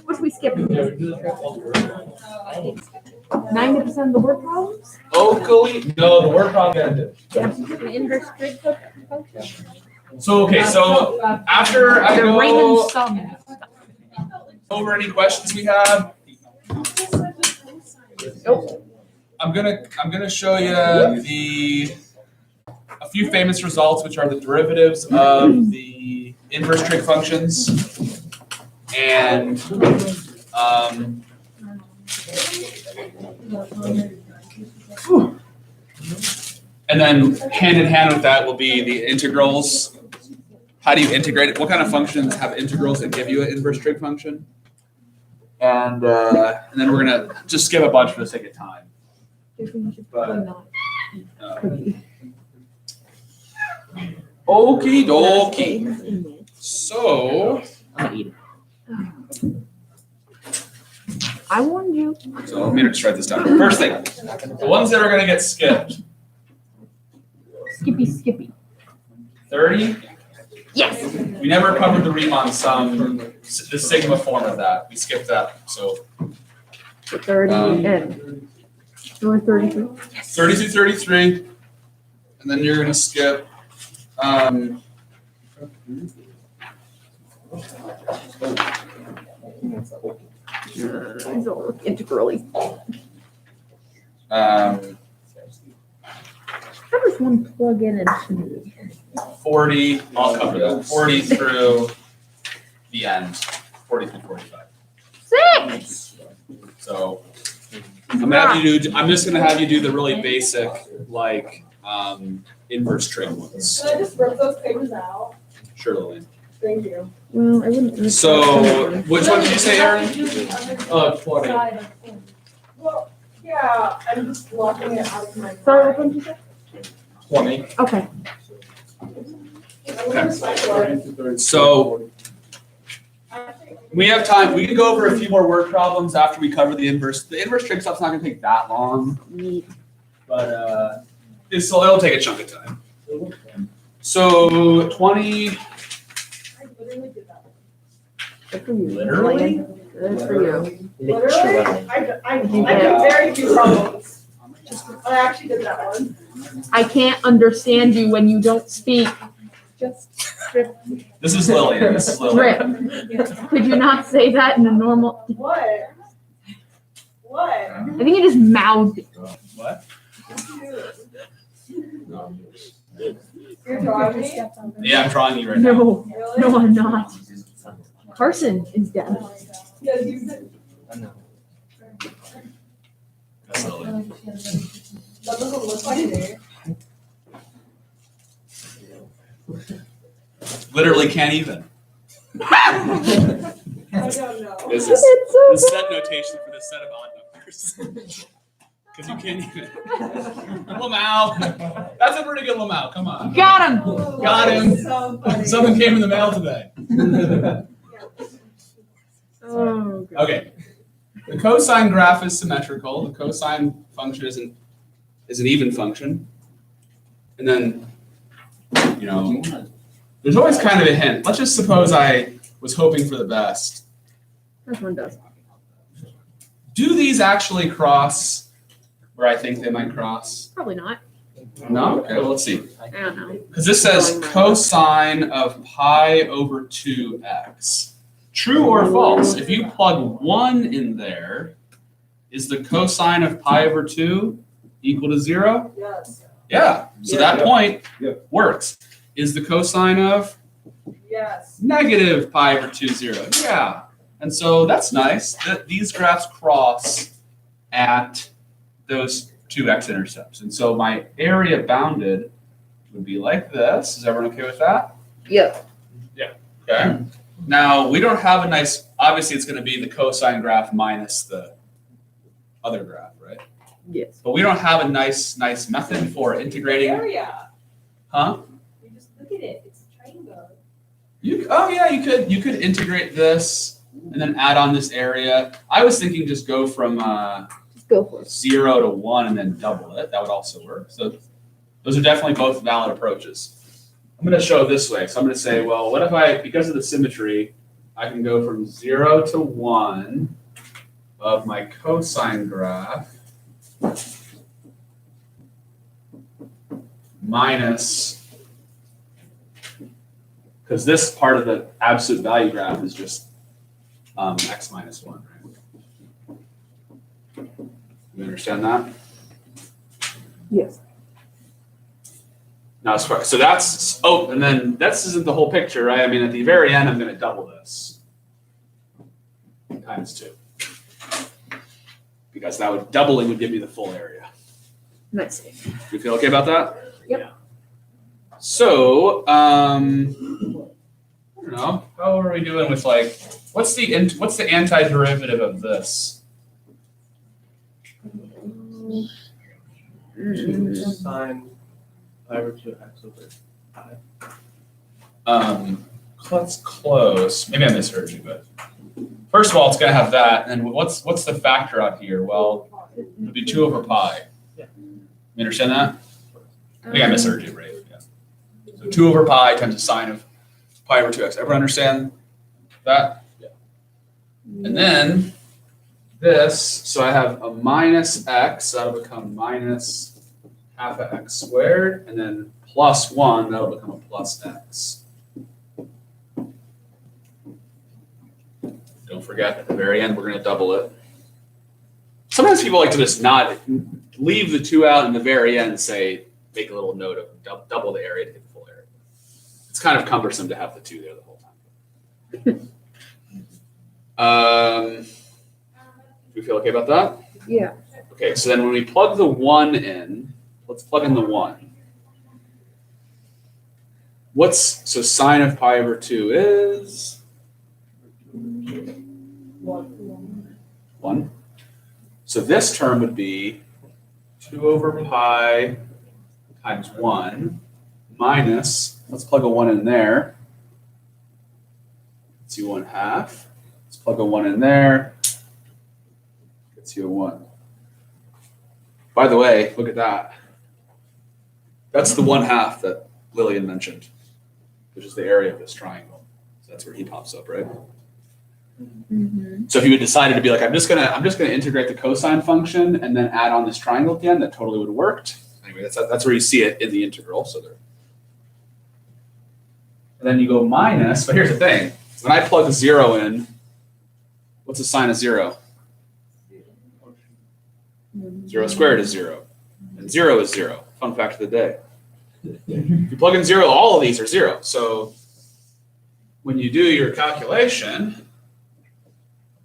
What should we skip? 90% of the word problems? Locally? No, the word problem. The inverse trig function? So, okay, so after I The go Raymond sum. over any questions we have, I'm gonna show you a few famous results, which are the derivatives of the inverse trig functions, and and then hand in hand with that will be the integrals. How do you integrate it? What kind of functions have integrals that give you an inverse trig function? And then we're gonna just skip a bunch for the sake of time. But, okie dokie. So I warned you. So let me just write this down. First thing, the ones that are gonna get skipped. Skippy. 30. Yes. We never covered the Riemann sum, the sigma form of that. We skipped that. So 30 and or 33. 30 through 33, and then you're gonna skip. These all look integrally. How does one plug in and 40, I'll cover that. 40 through the end. 40 through 45. 6? So I'm just gonna have you do the really basic, like inverse trig ones. Can I just rip those pages out? Sure, Lillian. Thank you. Well, I wouldn't. So, which one did you say, Aaron? 20. Well, yeah, I'm just blocking it out of my. Sorry, what one did you say? 20. Okay. So we have time. We can go over a few more word problems after we cover the inverse. The inverse trig stuff's not going to take that long, but it'll take a chunk of time. So 20. Good for you. Literally? Good for you. Literally? I did very few problems. I actually did that one. I can't understand you when you don't speak. Just strip. This is Lillian. This is Lillian. Strip. Could you not say that in a normal? What? What? I think you just mouthed it. What? You're drawing me? Yeah, I'm drawing you right now. No, Really? no, I'm not. Carson is dead. Yeah, you said That's Lillian. that doesn't look like me. Literally can't even. I don't know. This is the set notation for the set of odd numbers. Because you can't even. Lamau. That's a pretty good Lamau. Come on. Got him. Oh, Got him. So funny. Something came in the mail today. Oh, God. Okay. The cosine graph is symmetrical. The cosine function is an even function. And then, there's always kind of a hint. Let's just suppose I was hoping for the best. This one does. Do these actually cross where I think they might cross? Probably not. No? Okay, well, let's see. I don't know. Because this says cosine of pi over 2x. True or false? If you plug 1 in there, is the cosine of pi over 2 equal to 0? Yes. Yeah. So that point works. Is the cosine of Yes. negative pi over 2 0? Yeah. And so that's nice. These graphs cross at those two x-intercepts. And so my area bounded would be like this. Is everyone okay with that? Yep. Yeah. Okay. Now, we don't have a nice, obviously it's going to be the cosine graph minus the other graph, right? Yes. But we don't have a nice method for integrating. Area. Huh? You just look at it. It's a triangle. You could integrate this and then add on this area. I was thinking just go from Just go for it. 0 to 1 and then double it. That would also work. So those are definitely both valid approaches. I'm going to show this way. So I'm going to say, well, what if because of the symmetry, I can go from 0 to 1 of my cosine graph minus, because this part of the absolute value graph is just x minus 1, right? You understand that? Yes. Now, so that's, oh, and then this isn't the whole picture, right? I mean, at the very end, I'm going to double this times 2. Because that would, doubling would give me the full area. Nice. You feel okay about that? Yep. So, I don't know, how are we doing with like, what's the antiderivative of this? Sine pi over 2x over pi. That's close. Maybe I misheard you, but first of all, it's going to have that. And then what's the factor out here? Well, it'll be 2 over pi. Yeah. You understand that? I think I misheard you, right? Yeah. So 2 over pi times the sine of pi over 2x. Everyone understand that? Yeah. And then this, so I have a minus x, that'll become minus half of x squared, and then plus 1, that'll become a plus x. Don't forget, at the very end, we're going to double it. Sometimes people like to just not leave the 2 out in the very end, say, make a little note of double the area to get the full area. It's kind of cumbersome to have the 2 there the whole time. Do you feel okay about that? Yeah. Okay, so then when we plug the 1 in, let's plug in the 1. So sine of pi over 2 is? 1. So this term would be 2 over pi times 1 minus, let's plug a 1 in there. Gets you 1/2. Let's plug a 1 in there. Gets you a 1. By the way, look at that. That's the 1/2 that Lillian mentioned, which is the area of this triangle. So that's where he pops up, right? Mm-hmm. So if you had decided to be like, I'm just gonna integrate the cosine function and then add on this triangle at the end, that totally would have worked. Anyway, that's where you see it in the integral. So there. And then you go minus, but here's the thing. When I plug 0 in, what's the sine of 0? 0 squared is 0. And 0 is 0. Fun fact of the day. If you plug in 0, all of these are 0. So when you do your calculation,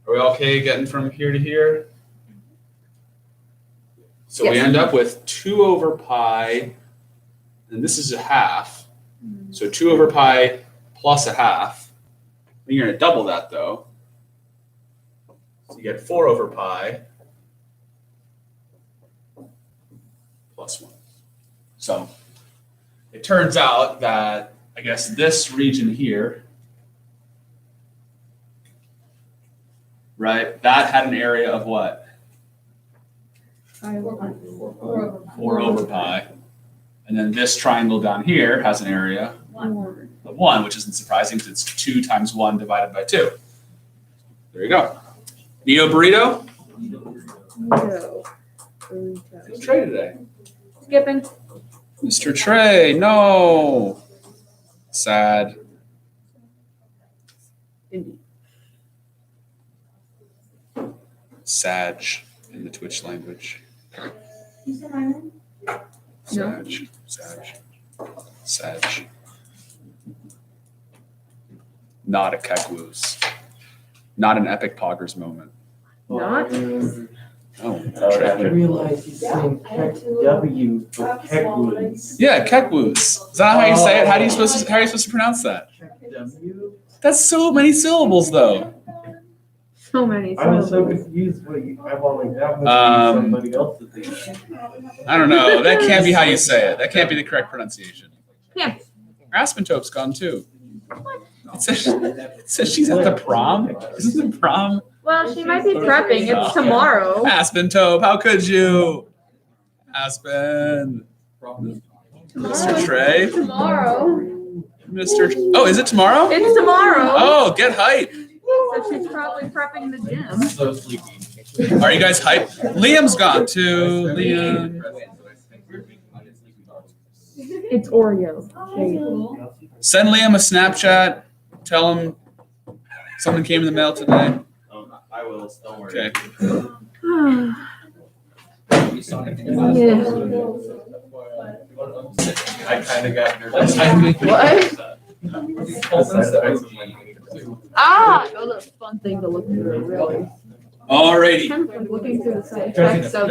are we okay getting from here to here? So we end up with 2 over pi, and this is a half. So 2 over pi plus a half. Then you're going to double that, though. So you get 4 over pi plus 1. So it turns out that, I guess, this region here, right, that had an area of what? 4 over pi. And then this triangle down here has an area of 1, which isn't surprising because it's 2 times 1 divided by 2. There you go. Neo burrito? No. Who's Trey today? Skipping. Mr. Trey, no. Sad. Indeed. Sag in the Twitch language. You said my name? No. Sag. Not a Kekwoos. Not an epic poggers moment. Not? Oh, I Trey. realized he's saying W for Kekwoos. Yeah, Kekwoos. Is that how you say it? How are you supposed to pronounce that? W? That's so many syllables, though. So many. I was so syllables. confused what you, I'm all like, that must be somebody else's name. I don't know. That can't be how you say it. That can't be the correct pronunciation. Yeah. Aspentope's gone too. It says she's at the prom. Isn't the prom? Well, she might be prepping. It's tomorrow. Aspentope, how could you? Aspen. Mr. Trey. Tomorrow. Oh, is it tomorrow? It's tomorrow. Oh, get hype. So she's probably prepping the gym. So sleepy. Are you guys hyped? Liam's gone too. Liam. It's Oreo. Send Liam a Snapchat. Tell him something came in the mail today. I will, don't worry. Okay. Yeah. I kind of got nervous. What? Ah, oh, that's a fun thing to look through, really. Alrighty. Kind of like looking through the side effects of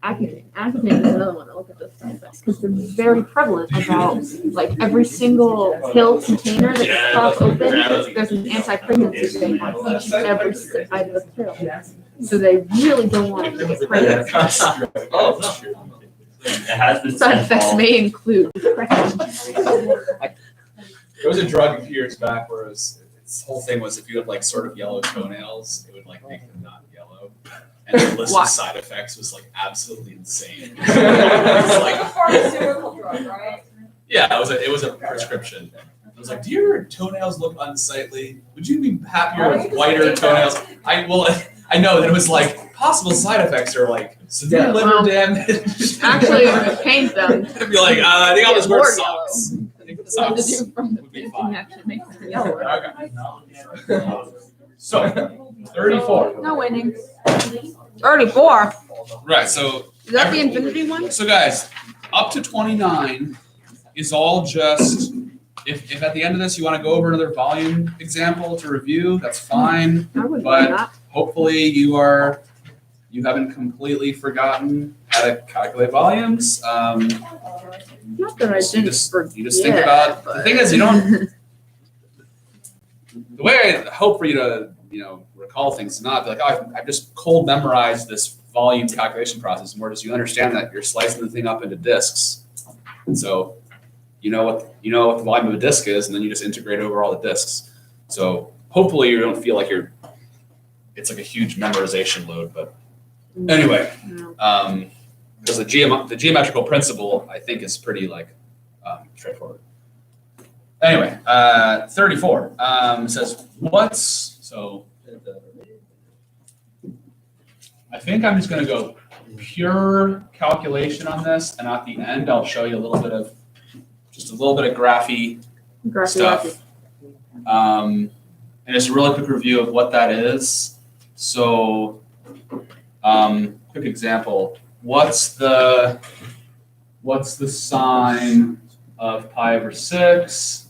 Accutane. Accutane is another one to look at the side effects because they're very prevalent about like every single pill container that you pop open, there's an anti-pregnancy thing on each and every side of the pill. So they really don't want you to get pregnant. It has this Side effects may include depression. There was a drug a few years back where its whole thing was if you had like sort of yellow toenails, it would like make them not yellow. And the list Why? of side effects was like absolutely insane. It was It's like, a pharmaceutical drug, right? yeah, it was a prescription. I was like, do your toenails look unsightly? Would you be happier with whiter toenails? I know that it was like possible side effects are like severe liver damage. Actually, if you paint them, It'd be like, I think I'll just wear More socks. I think the what to socks do from the would be painting fine. actually makes them yellow. Okay. So, 34. No winning. 34. Right, so Is that the infinity one? So guys, up to 29 is all just, if at the end of this you want to go over another volume example to review, that's fine. I wouldn't But- mind that. Hopefully you haven't completely forgotten how to calculate volumes. Not that I So you didn't just forget. think about, the thing is you don't, the way I hope for you to, recall things is not be like, oh, I've just cold memorized this volume calculation process. More just you understand that you're slicing the thing up into disks. And so you know what the volume of a disk is, and then you just integrate over all the disks. So hopefully you don't feel like it's like a huge memorization load, but anyway, because the geometrical principle I think is pretty straightforward. Anyway, 34 says I think I'm just going to go pure calculation on this, and at the end I'll show you a little bit of graphy stuff. And just a really quick review of what that is. So, quick example. What's the sine of pi over 6?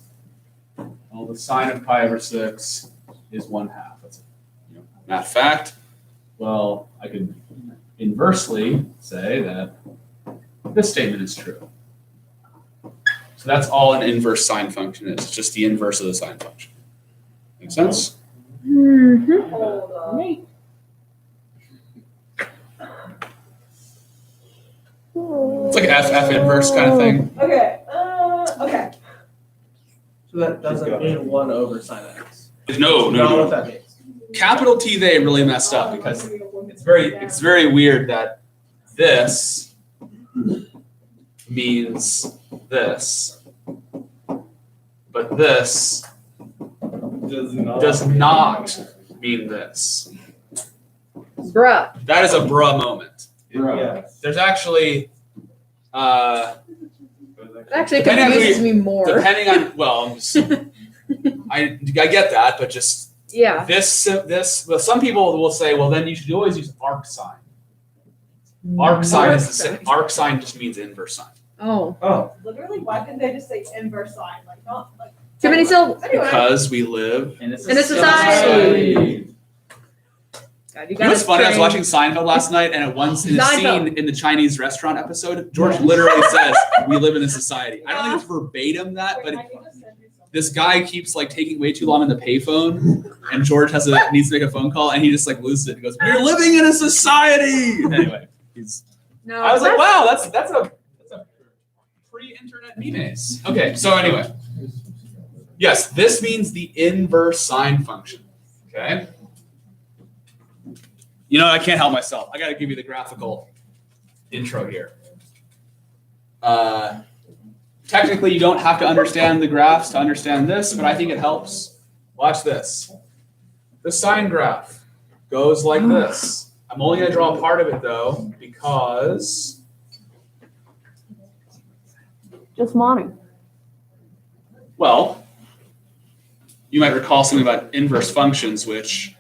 Well, the sine of pi over 6 is 1/2. That's a math fact. Well, I could inversely say that this statement is true. So that's all an inverse sine function is. It's just the inverse of the sine function. Make sense? Mm-hmm. Hold on. It's like an F inverse kind of thing. Okay, okay. So that doesn't mean 1 over sine x. No. Not what that means. Capital T they really messed up because it's very weird that this means this, but this does not mean this. Bruh. That is a bruh moment. Yeah. There's actually Actually, it Depending on who confuses me more. depending on I get that, but just Yeah. this well, some people will say, well, then you should always use arc sine. Arc sine is the same. Arc sine just means inverse sine. Oh. Oh. Literally, why didn't they just say inverse sign? Like, not like. Too many syllables. Anyway. Because we live. In a society. God, You know what's funny? I was watching Seinfeld last night, and at once in a Seinfeld. scene in the Chinese restaurant episode, George literally says, "We live in a society." I don't think it's verbatim that, but this guy keeps taking way too long on the payphone, and George needs to make a phone call, and he just loses it. He goes, "We're living in a society." Anyway, No. I was like, "Wow, that's a pre-internet memes." Okay, so anyway, yes, this means the inverse sine function. Okay. I can't help myself. I got to give you the graphical intro here. Technically, you don't have to understand the graphs to understand this, but I think it helps. Watch this. The sine graph goes like this. I'm only going to draw part of it though, because Just modding. well, you might recall something about inverse functions, which,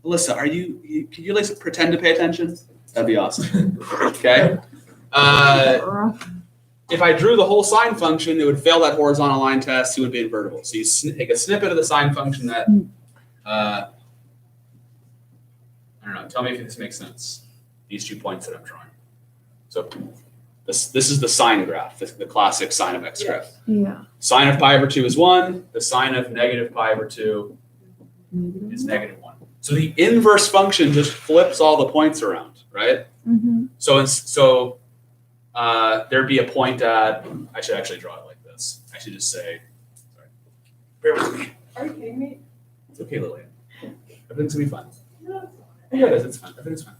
Alyssa, can you like pretend to pay attention? That'd be awesome. Okay. If I drew the whole sine function, it would fail that horizontal line test. It would be invertible. So you take a snippet of the sine function that, I don't know. Tell me if this makes sense. These 2 points that I'm drawing. So this is the sine graph, the classic sine of x graph. Yeah. Sine of pi over 2 is 1. The sine of negative pi over 2 is negative 1. So the inverse function just flips all the points around, right? Mm-hmm. So there'd be a point at, I should actually draw it like this. I should just say, sorry, bear with me. Are you kidding me? It's okay, Lillian. Everything's gonna be fine. Yeah, it is, it's fine. Everything's fine.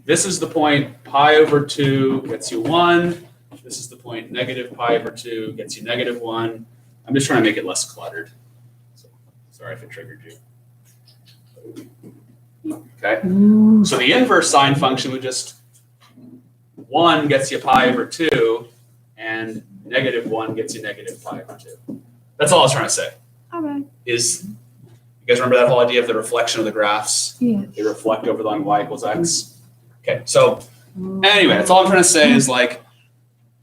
This is the point pi over 2 gets you 1. This is the point negative pi over 2 gets you negative 1. I'm just trying to make it less cluttered. So, sorry if it triggered you. Okay, so the inverse sine function would just 1 gets you pi over 2, and negative 1 gets you negative pi over 2. That's all I was trying to say. Okay. Is you guys remember that whole idea of the reflection of the graphs? Yeah. They reflect over the line y equals x. Okay, so anyway, that's all I'm trying to say is like,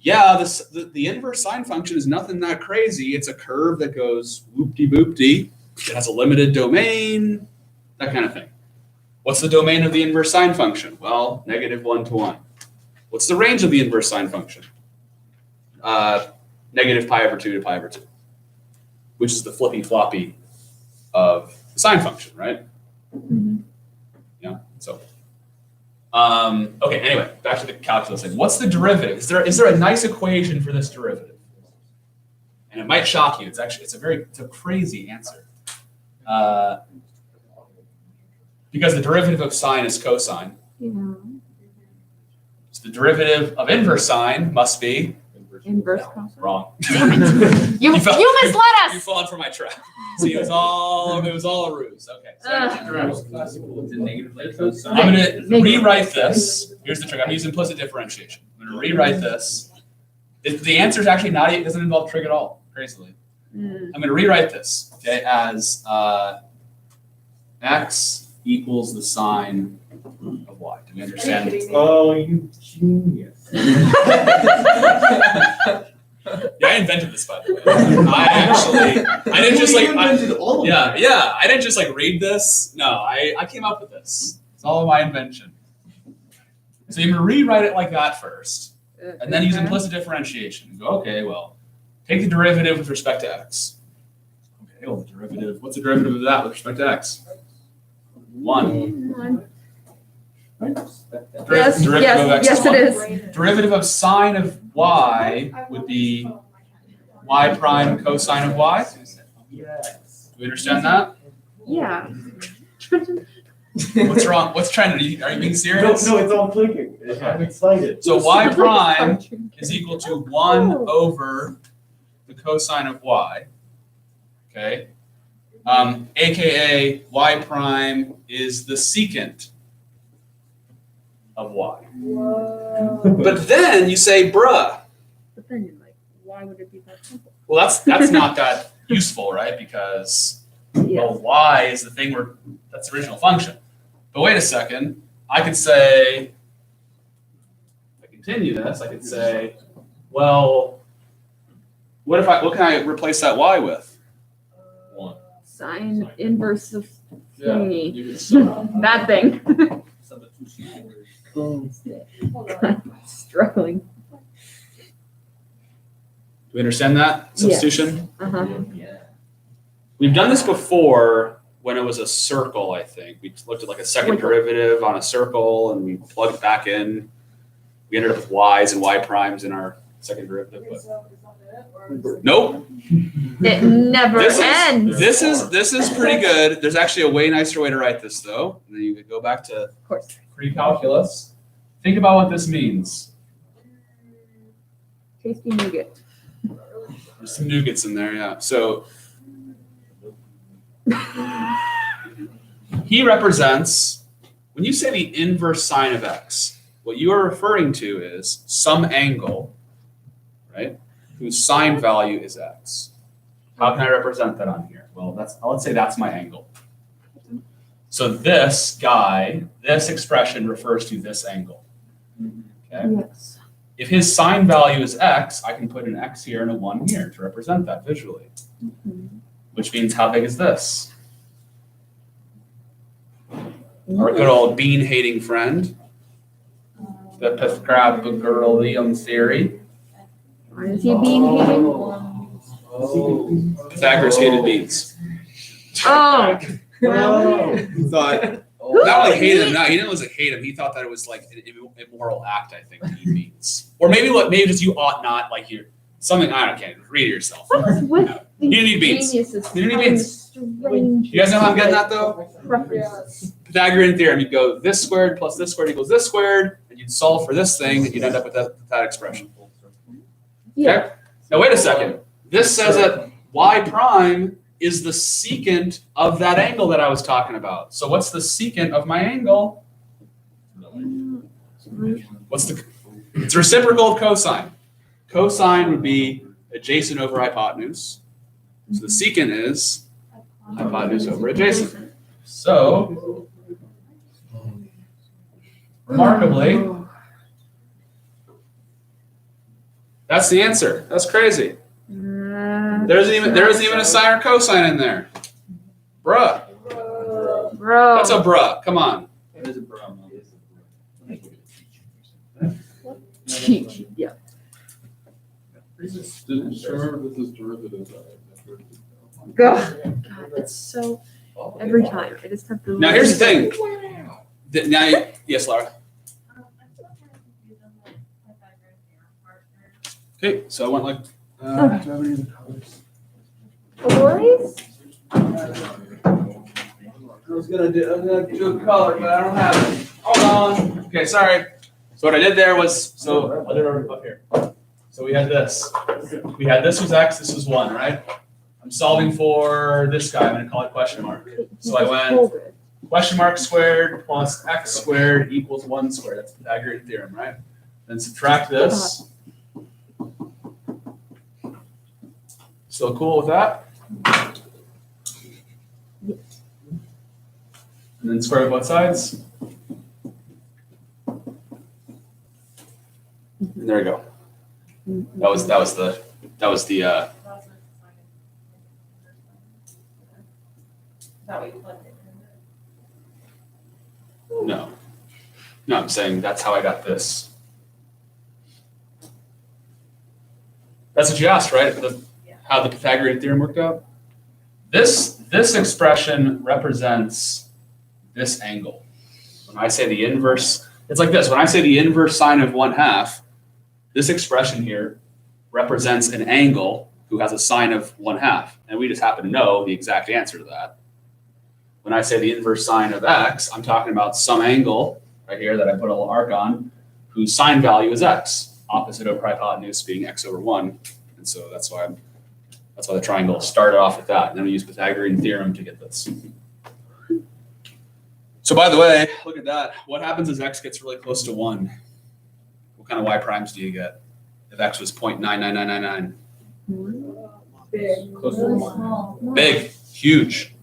yeah, the inverse sine function is nothing that crazy. It's a curve that goes whoop-de-boop-de. It has a limited domain, that kind of thing. What's the domain of the inverse sine function? Well, negative 1 to 1. What's the range of the inverse sine function? Negative pi over 2 to pi over 2, which is the flippy-floppy of the sine function, right? Mm-hmm. Yeah, so. Okay, anyway, back to the calculus thing. What's the derivative? Is there a nice equation for this derivative? And it might shock you. It's a crazy answer. Because the derivative of sine is cosine. Yeah. So the derivative of inverse sine must be Inverse cosine. wrong. You fell- misled us. You've fallen for my trap. See, it was all a ruse. Okay. So I'm going to rewrite this. Here's the trick. I'm using implicit differentiation. I'm going to rewrite this. The answer is actually not. It doesn't involve trig at all. Crazily. I'm going to rewrite this, okay, as x equals the sine of y. Do we understand? Oh, you genius. Yeah, I invented this, by the way. I didn't just like, I didn't just like read this. No, I came up with this. It's all my invention. So you're gonna rewrite it like that first, and then use implicit differentiation. Go, okay, well, take the derivative with respect to x. Okay, well, the derivative. What's the derivative of that with respect to x? 1. Yes, Derivative of x yes, is 1. it is. Derivative of sine of y would be y prime cosine of y. Yes. Do we understand that? Yeah. What's wrong? What's trending? Are you being serious? No, it's all clicking. I'm excited. So y prime is equal to 1 over the cosine of y. Okay. AKA y prime is the secant of y. Whoa. But then you say, bruh. But then you're like, why would it be that simple? Well, that's not that useful, right? Because well, y is the thing that's the original function. But wait a second. I could say, if I continue this, I could say, well, what can I replace that y with? 1. Sine inverse of Yeah, thingy. you can That thing. Hold on. Struggling. Do we understand that substitution? Uh-huh. We've done this before when it was a circle, I think. We looked at like a second derivative on a circle and we plugged back in. We ended up with y's and y primes in our second derivative. But Is that it? Or is it- nope. It never ends. This is pretty good. There's actually a way nicer way to write this though. And then you could go back to Of course. pre-calculus. Think about what this means. Tasty nougat. There's some nougats in there, yeah. So he represents, when you say the inverse sine of x, what you are referring to is some angle, right, whose sine value is x. How can I represent that on here? Well, let's say that's my angle. So this guy, this expression refers to this angle. Okay? Yes. If his sine value is x, I can put an x here and a 1 here to represent that visually. Which means how big is this? Our good old bean-hating friend, the Pythagorean theory. Why is he being hating? Pythagoras hated beans. Oh. He thought, not only hated him, he didn't just hate him, he thought that it was like an immoral act, I think, to eat beans. Or maybe just you ought not, like you're, something, I don't know, read it yourself. What's with You didn't need beans. geniuses? You didn't need beans. Strange. You guys know how I'm getting that though? Preferences. Pythagorean theorem, you'd go this squared plus this squared equals this squared, and you'd solve for this thing, and you'd end up with that expression. Yeah. Okay? Now wait a second. This says that y prime is the secant of that angle that I was talking about. So what's the secant of my angle? It's reciprocal of cosine. Cosine would be adjacent over hypotenuse. So the secant is hypotenuse over adjacent. So, remarkably, that's the answer. That's crazy. There isn't even a sine or cosine in there. Bruh. Bro. That's a bruh. Come on. Cheat. Yeah. Remember this is derivative. God, it's so every time I just have to. Now here's the thing. Yes, Laura. Okay, so I went like. Do I have any other colors? Boys? I was gonna do a color, but I don't have it. Hold on. Okay, sorry. So what I did there was, I did it up here. So we had this. We had this was x, this was 1, right? I'm solving for this guy. I'm going to call it question mark. So I went question mark squared plus x squared equals 1 squared. That's the Pythagorean theorem, right? Then subtract this. Still cool with that? Yes. And then square both sides. And there we go. That was the No, I'm saying that's how I got this. That's what you asked, right? How the Pythagorean theorem worked out? This expression represents this angle. When I say the inverse, it's like this. When I say the inverse sine of 1/2, this expression here represents an angle who has a sine of 1/2. And we just happen to know the exact answer to that. When I say the inverse sine of x, I'm talking about some angle right here that I put a little arc on, whose sine value is x, opposite over hypotenuse being x over 1. And so that's why the triangle started off with that. And then we use Pythagorean theorem to get this. So by the way, look at that. What happens as x gets really close to 1? What kind of y primes do you get if x was 0.99999? Big. Close to 1. Big, huge,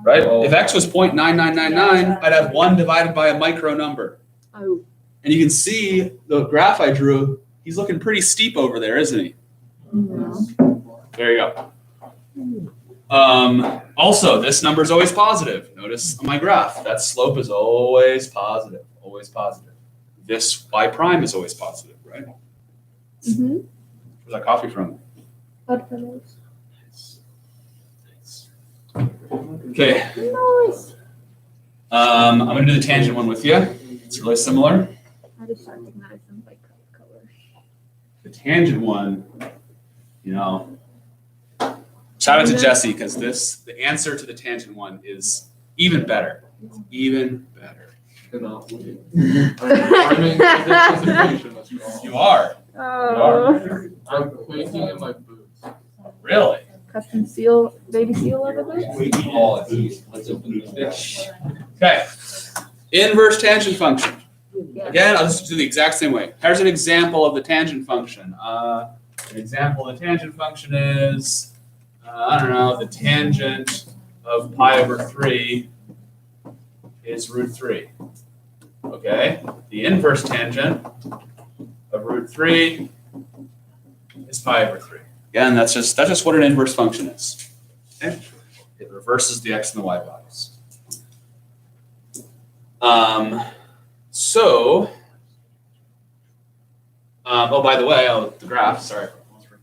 right? If x was 0.9999, I'd have 1 divided by a micro number. Oh. And you can see the graph I drew, he's looking pretty steep over there, isn't he? Yeah. There you go. Also, this number is always positive. Notice on my graph, that slope is always positive, always positive. This y prime is always positive, right? Mm-hmm. Where's that coffee from? Okay. Nice. I'm going to do the tangent one with you. It's really similar. I just started recognizing like colors. The tangent one, shout out to Jesse because the answer to the tangent one is even better. It's even better. Cannot wait. I'm in this presentation as well. You are. Oh. I'm quaking in my boots. Really? Custom seal, baby seal of it? We need all of these. Let's open this. Okay. Inverse tangent function. Yeah. Again, I'll just do the exact same way. Here's an example of the tangent function. An example of the tangent function is, I don't know, the tangent of pi over 3 is root 3. Okay? The inverse tangent of root 3 is pi over 3. Again, that's just what an inverse function is. Okay? It reverses the x and the y values. Oh, by the way, the graph, sorry,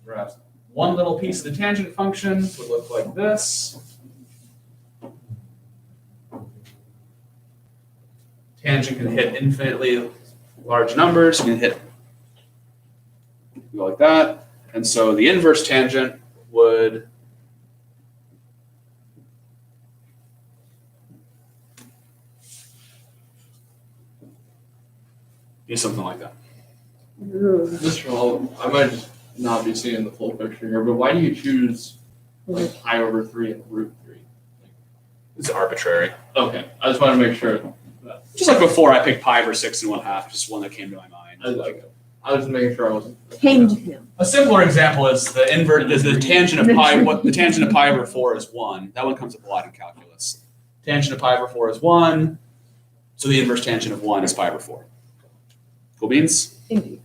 graphs. One little piece of the tangent function would look like this. Tangent can hit infinitely large numbers, you can hit go like that. And so the inverse tangent would be something like that. This all, I might just not be seeing the full picture here, but why do you choose like pi over 3 and root 3? It's arbitrary. Okay, I just want to make sure. Just like before, I picked pi over 6 and 1/2, just one that came to my mind. I was just making sure I wasn't. Came to him. A simpler example is the tangent of pi. The tangent of pi over 4 is 1. That one comes up a lot in calculus. Tangent of pi over 4 is 1, so the inverse tangent of 1 is pi over 4. Cool beans? Indeed.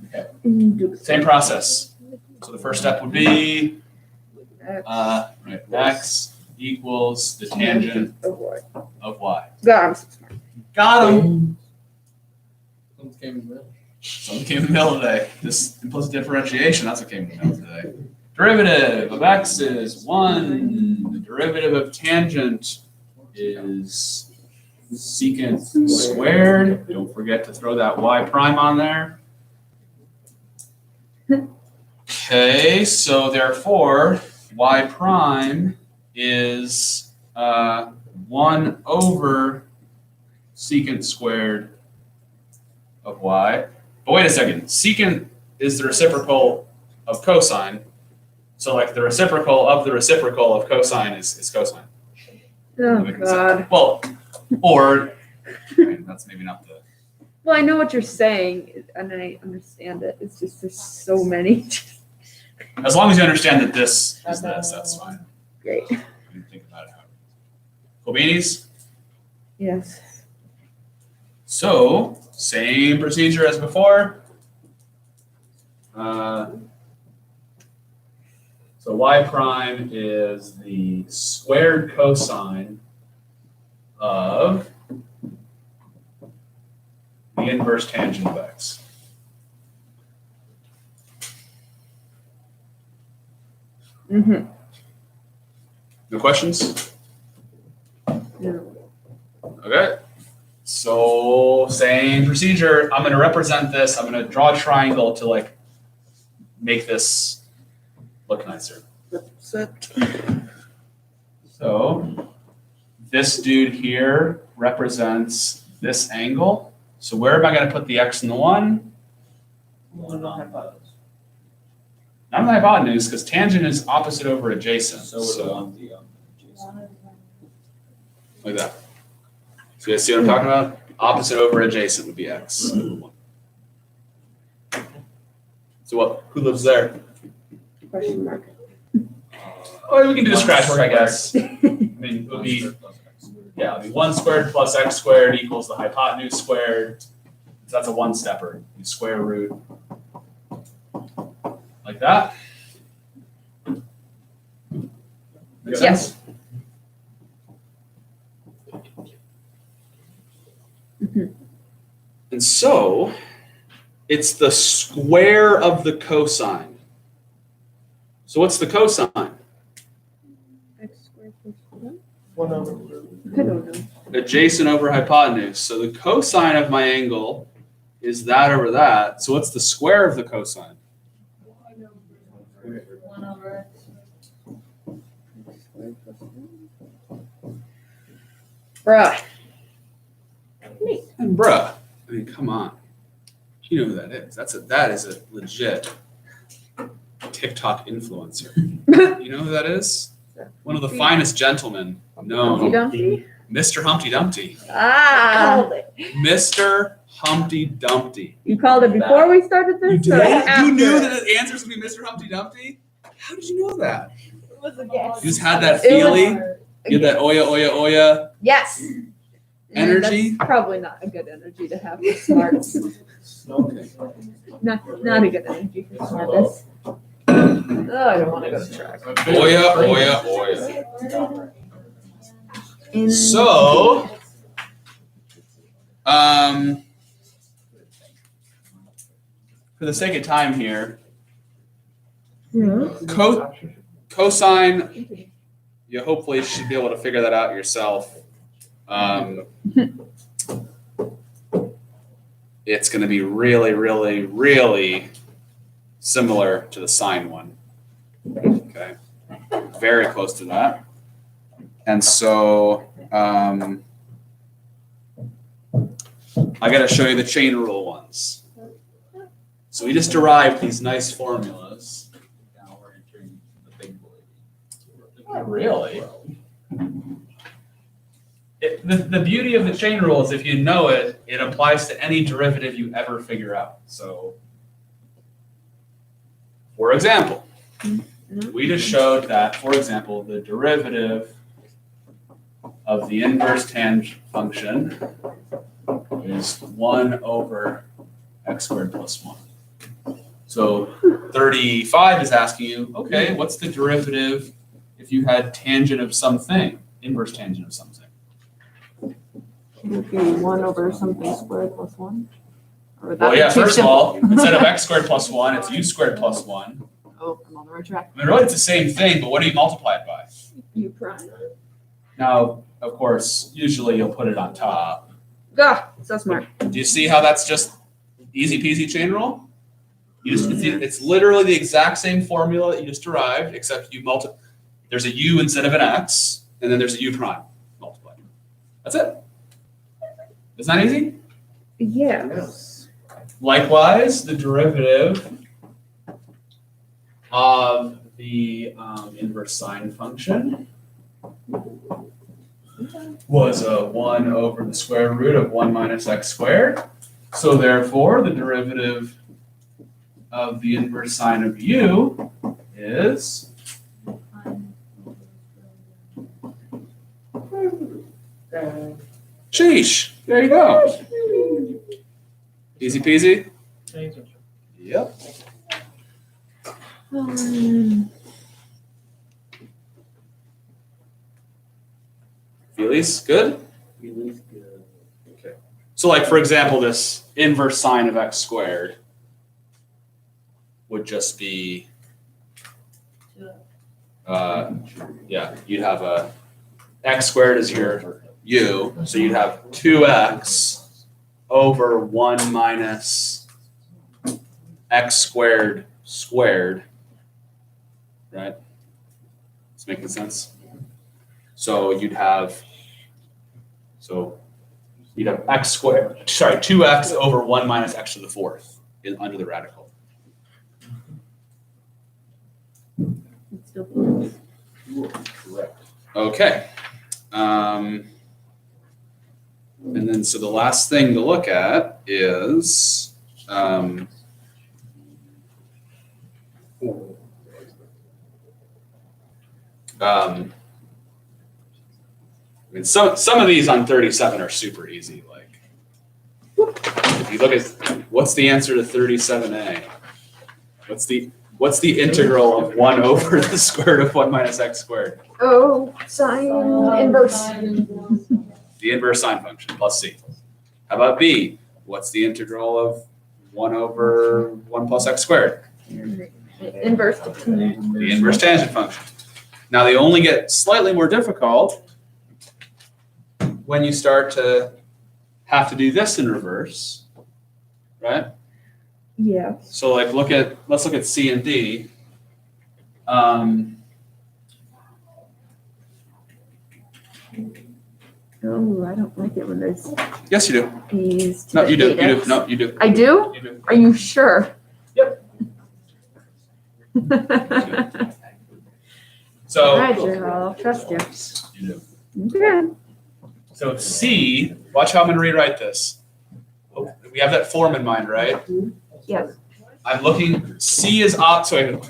Okay. Indeed. Same process. So the first step would be x equals the tangent Oh boy. of y. God, I'm so smart. Got him. Something came in the middle. Something came in the middle today. This implicit differentiation, that's what came in the middle today. Derivative of x is 1. The derivative of tangent is secant squared. Don't forget to throw that y prime on there. Okay, so therefore, y prime is 1 over secant squared of y. But wait a second, secant is the reciprocal of cosine. So like the reciprocal of cosine is cosine. Oh God. Well, or that's maybe not the. Well, I know what you're saying, and I understand it. It's just there's so many. As long as you understand that this is this, that's fine. Great. You can think about it. Cool beanies? Yes. So, same procedure as before. So y prime is the squared cosine of the inverse tangent of x. Mm-hmm. No questions? No. Okay. So same procedure. I'm going to represent this. I'm going to draw a triangle to like make this look nicer. So this dude here represents this angle. So where am I going to put the x and the 1? One on hypotenuse. Not on the hypotenuse, because tangent is opposite over adjacent. So on the Like that. So you guys see what I'm talking about? Opposite over adjacent would be x. So what? Who lives there? Question mark. Oh, we can do the scratch work, I guess. I mean, it would be, yeah, it'd be 1 squared plus x squared equals the hypotenuse squared. So that's a one-stepper. You square root like that. Make sense? And so it's the square of the cosine. So what's the cosine? X squared plus 1? 1 over I don't know. Adjacent over hypotenuse. So the cosine of my angle is that over that. So what's the square of the cosine? 1 over x. Bruh. And bruh, I mean, come on. You know who that is. That is a legit TikTok influencer. You know who that is? One of the finest gentlemen known. Dumpty? Mr. Humpty Dumpty. Ah, Called it. Mr. Humpty Dumpty. you called it before we started this? You or did? after? You knew that the answers would be Mr. Humpty Dumpty? How did you know that? It was a guess. You just had that It was- feeling? You had that oya, oya, oya Yes. energy? That's probably not a good energy to have for smarts. Okay. Not a good energy for smartness. Oh, I don't want to go to track. Oya, oya, oya. In- So, for the sake of time here, Yeah. cosine, you hopefully should be able to figure that out yourself. It's going to be really, really, really similar to the sine one. Okay, very close to that. And so I got to show you the chain rule ones. So we just derived these nice formulas. Now we're entering the big boy. Not really. The beauty of the chain rule is if you know it, it applies to any derivative you ever figure out. So, for example, we just showed that, for example, the derivative of the inverse tangent function is 1 over x squared plus 1. So 35 is asking you, okay, what's the derivative if you had tangent of something, inverse tangent of something? Would it be 1 over something squared plus 1? Or would that Well, be yeah, too first of simple? all, instead of x squared plus 1, it's u squared plus 1. Oh, I'm on the right track. I mean, really, it's the same thing, but what do you multiply it by? U prime. Now, of course, usually you'll put it on top. Ah, so smart. Do you see how that's just easy peasy chain rule? You just, it's literally the exact same formula that you just derived, except you there's a u instead of an x, and then there's a u prime multiplied. That's it. Isn't that easy? Yeah. Likewise, the derivative of the inverse sine function was 1 over the square root of 1 minus x squared. So therefore, the derivative of the inverse sine of u is sheesh. There you go. Easy peasy. Yep. Feelies good? Okay. So like for example, this inverse sine of x squared would just be yeah, you'd have a x squared is your u, so you'd have 2x over 1 minus x squared squared, right? It's making sense? So you'd have x squared, sorry, 2x over 1 minus x to the fourth under the radical. Correct. Okay. And then so the last thing to look at is I mean, some of these on 37 are super easy. Like, if you look at what's the answer to 37a? What's the integral of 1 over the square root of 1 minus x squared? Oh, sine inverse. The inverse sine function plus c. How about b? What's the integral of 1 over 1 plus x squared? Inverse. The inverse tangent function. Now they only get slightly more difficult when you start to have to do this in reverse, right? Yeah. So like let's look at C and D. Oh, I don't like it when there's Yes, you do. these. to No, the you do. You do. data. No, you do. I do? You do. Are you sure? Yep. All So, right, Drew, I'll trust you. you do. Okay. So C, watch how I'm gonna rewrite this. Oh, we have that form in mind, right? Yes. I'm looking, C is, so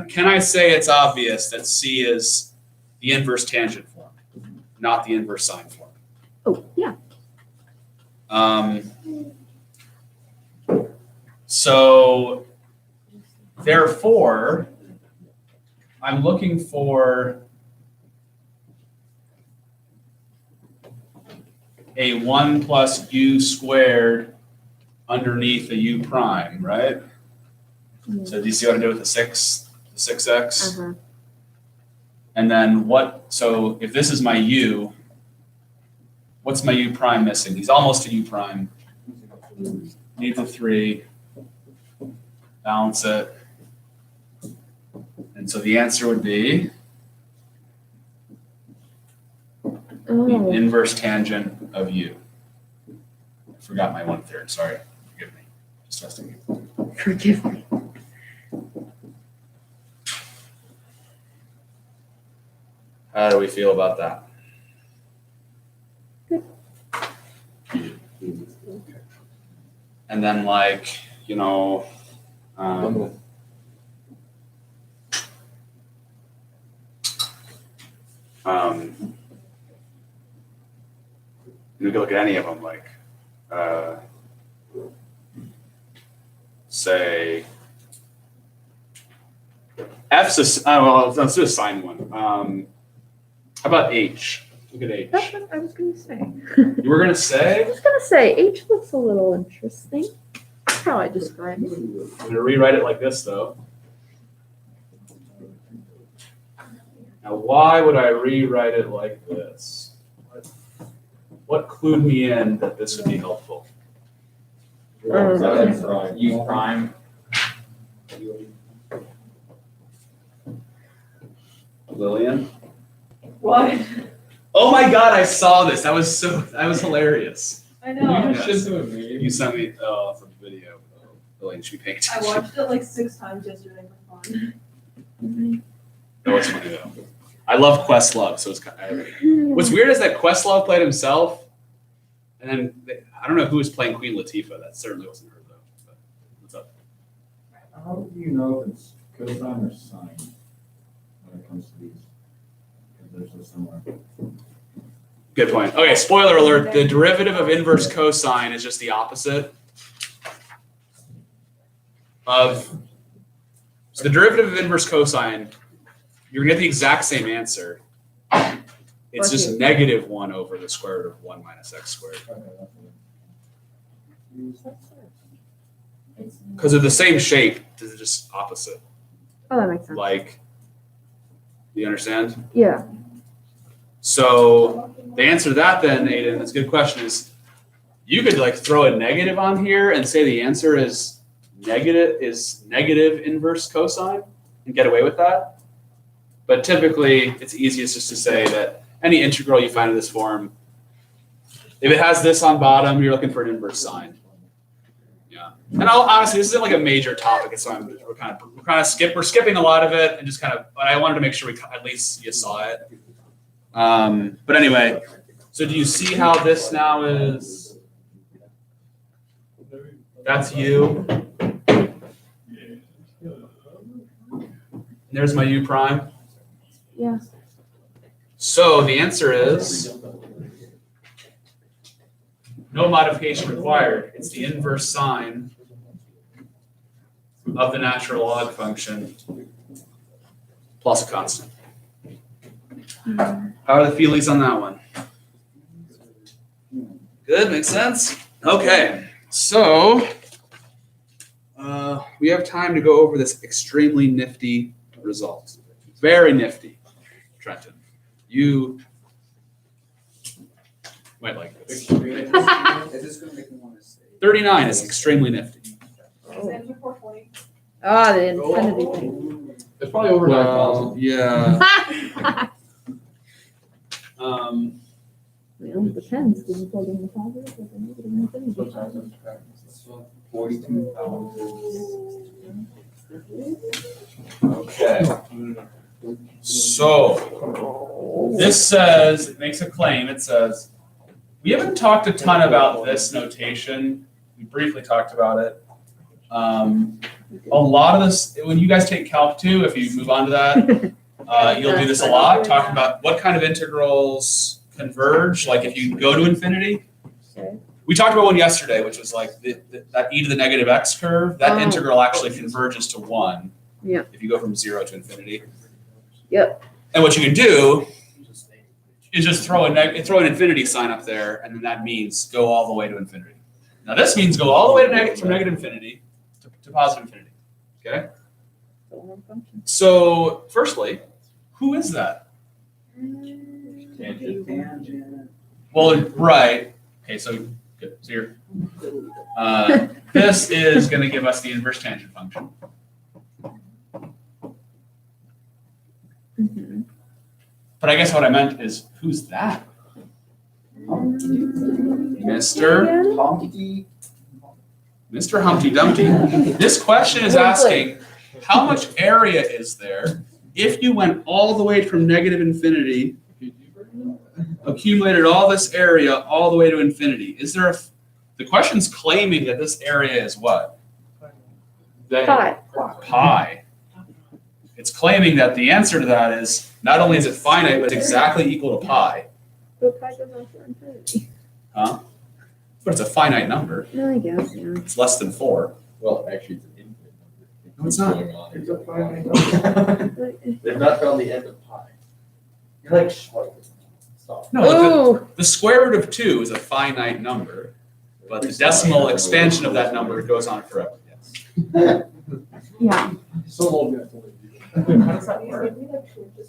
can I say it's obvious that C is the inverse tangent form, not the inverse sine form? Oh, yeah. So therefore, I'm looking for a 1 plus u squared underneath a u prime, right? So do you see what I did with the 6x? Uh-huh. And then what, so if this is my u, what's my u prime missing? He's almost a u prime. Need the 3, balance it. And so the answer would be the Oh, inverse tangent of u. I forgot my 1/3, sorry, forgive me. Just testing you. forgive me. How do we feel about that? And then like, you know, you can look at any of them, like, say, F's a, well, let's do a sine one. How about H? Look at H. That's what I was gonna say. You were gonna say? I was gonna say H looks a little interesting. That's how I describe it. I'm gonna rewrite it like this, though. Now, why would I rewrite it like this? What clued me in that this would be helpful? U prime. Lillian? What? Oh my God, I saw this. That was hilarious. I You know. just shit to a video. You sent me, oh, from the video. Lillian should be paying I attention. watched it like 6 times yesterday for fun. No, it's funny though. I love Questlove, so it's kind of, what's weird is that Questlove played himself, and then I don't know who was playing Queen Latifah. That certainly wasn't her though. But what's up? How do you know if it's cosine or sine when it comes to these? Because they're so similar. Good point. Okay, spoiler alert: the derivative of inverse cosine is just the opposite of. So the derivative of inverse cosine, you're gonna get the exact same answer. It's just -1 over the square root of 1 minus x squared. Because they're the same shape, they're just opposite. Oh, that makes sense. Like, you understand? Yeah. So the answer to that then, Aiden, that's a good question, is you could like throw a negative on here and say the answer is negative inverse cosine and get away with that. But typically it's easiest just to say that any integral you find in this form, if it has this on bottom, you're looking for an inverse sine. Yeah. And honestly, this isn't like a major topic, so we're skipping a lot of it and just kind of, but I wanted to make sure at least you saw it. But anyway, so do you see how this now is? That's u. And there's my u prime. Yeah. So the answer is no modification required. It's the inverse sine of the natural log function plus a constant. How are the feelies on that one? Good, makes sense? Okay, so we have time to go over this extremely nifty result. Very nifty, Trenton. You might like this. Is this gonna make me want to say? 39 is extremely nifty. Exams are 420. Ah, the infinity thing. It's probably over 9,000. Yeah. Well, it depends. Did you plug in the positive or the negative infinity? 42,000. Okay. So this says, it makes a claim. It says, we haven't talked a ton about this notation. We briefly talked about it. A lot of this, when you guys take Calc 2, if you move on to that, you'll do this a lot, talking about what kind of integrals converge, like if you go to infinity. We talked about one yesterday, which was like that e to the negative x curve. That integral actually converges to 1. Yeah. If you go from 0 to infinity. Yep. And what you can do is just throw an infinity sign up there, and then that means go all the way to infinity. Now this means go all the way to from negative infinity to positive infinity. Okay? So firstly, who is that? Tangent. Well, right. Okay, so good. So you're, this is going to give us the inverse tangent function. But I guess what I meant is, who's that? Mr. Humpty Dumpty. This question is asking, how much area is there if you went all the way from negative infinity, accumulated all this area all the way to infinity? Is there the question's claiming that this area is what? Pi. It's claiming that the answer to that is, not only is it finite, but it's exactly equal to pi. But pi goes on for infinity. Huh? But it's a finite number. No, I guess, yeah. It's less than 4. Well, actually, it's an infinite number. No, it's not. It's a finite number. They've not found the end of pi. You're like, stop. No, the square root of 2 is a finite number, but the decimal expansion of that number goes on forever. Yes. Yeah. So long, that's only. How does that work?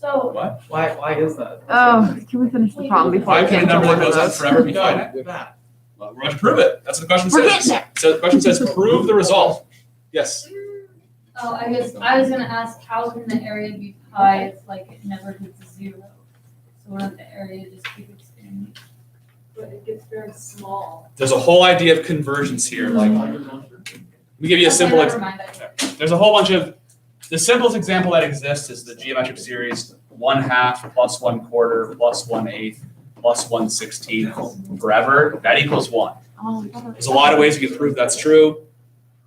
So, What? Why is that? Oh, can we finish the problem before Why we can a get number into that one of goes on those? forever be finite? No, that. Well, we're going to prove it. That's what the question We're says. getting there. So the question says, prove the result. Yes. Oh, I guess I was gonna ask, how can the area be pi if like it never hits 0? So wouldn't the area just keep expanding? but it gets very small. There's a whole idea of convergence here. Like, let me give you a simple Okay, never example. mind. There's a whole bunch of, the simplest example that exists is the geometric series 1/2 plus 1/4 plus 1/8 plus 1/16 forever. That equals 1. Oh, There's a lot of ways you can prove that's true.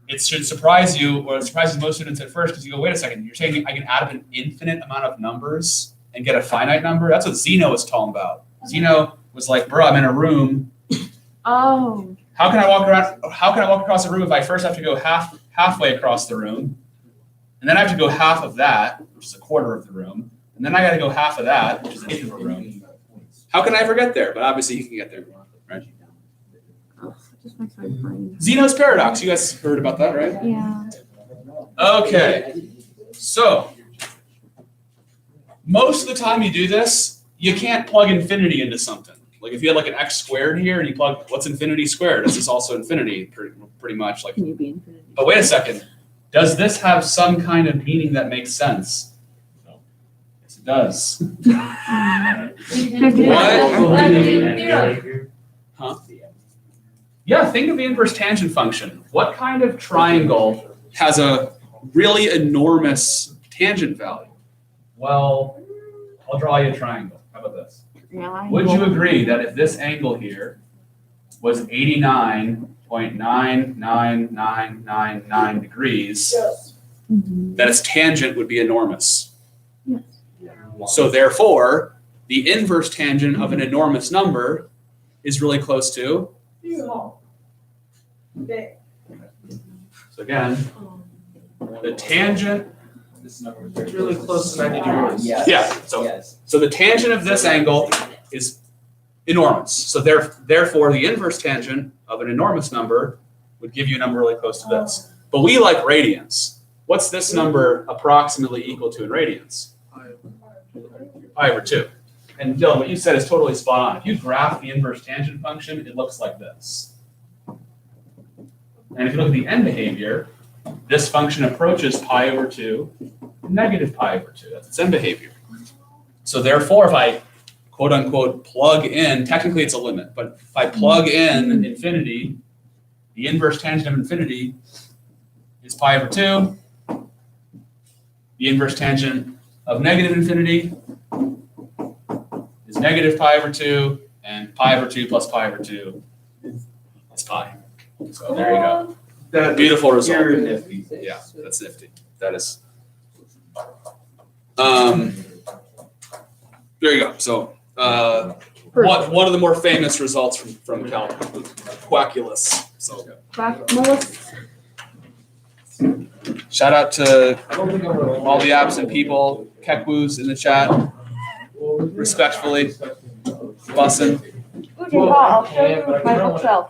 It should surprise you, or it surprises most students at first, because you go, wait a second, you're saying I can add up an infinite amount of numbers and get a finite number? That's what Zeno was talking about. Zeno was like, bro, I'm in a room. Oh. How can I walk across the room if I first have to go halfway across the room? And then I have to go half of that, which is a quarter of the room. And then I got to go half of that, which is an eighth of a room. How can I ever get there? But obviously you can get there, right? Oh, it just makes my brain. Zeno's paradox. You guys heard about that, right? Yeah. Okay. So most of the time you do this, you can't plug infinity into something. Like if you had like an x squared here and you plug, what's infinity squared? This is also infinity, pretty much. Like, Can you be infinity? but wait a second. Does this have some kind of meaning that makes sense? No. Yes, it does. Huh? Yeah, think of the inverse tangent function. What kind of triangle has a really enormous tangent value? Well, I'll draw you a triangle. How about this? Yeah. Would you agree that if this angle here was 89.99999 degrees, Yes. that its tangent would be enormous? Yes. So therefore, the inverse tangent of an enormous number is really close to? Small. Big. So again, the tangent, It's really close to 90 degrees. yeah, so the tangent of this angle is enormous. So therefore, the inverse tangent of an enormous number would give you a number really close to this. But we like radians. What's this number approximately equal to in radians? Pi over 2. And Dylan, what you said is totally spot on. If you graph the inverse tangent function, it looks like this. And if you look at the end behavior, this function approaches pi over 2, negative pi over 2. That's its end behavior. So therefore, if I quote unquote plug in, technically it's a limit, but if I plug in infinity, the inverse tangent of infinity is pi over 2, the inverse tangent of negative infinity is negative pi over 2, and pi over 2 plus pi over 2 is pi. So there you go. That- Beautiful result. You're nifty. Yeah, that's nifty. That is. There you go. So one of the more famous results from calculus. So Quackmolus. shout out to all the absent people, Kekwus in the chat, respectfully, bussin'. I'll show you my bookshelf.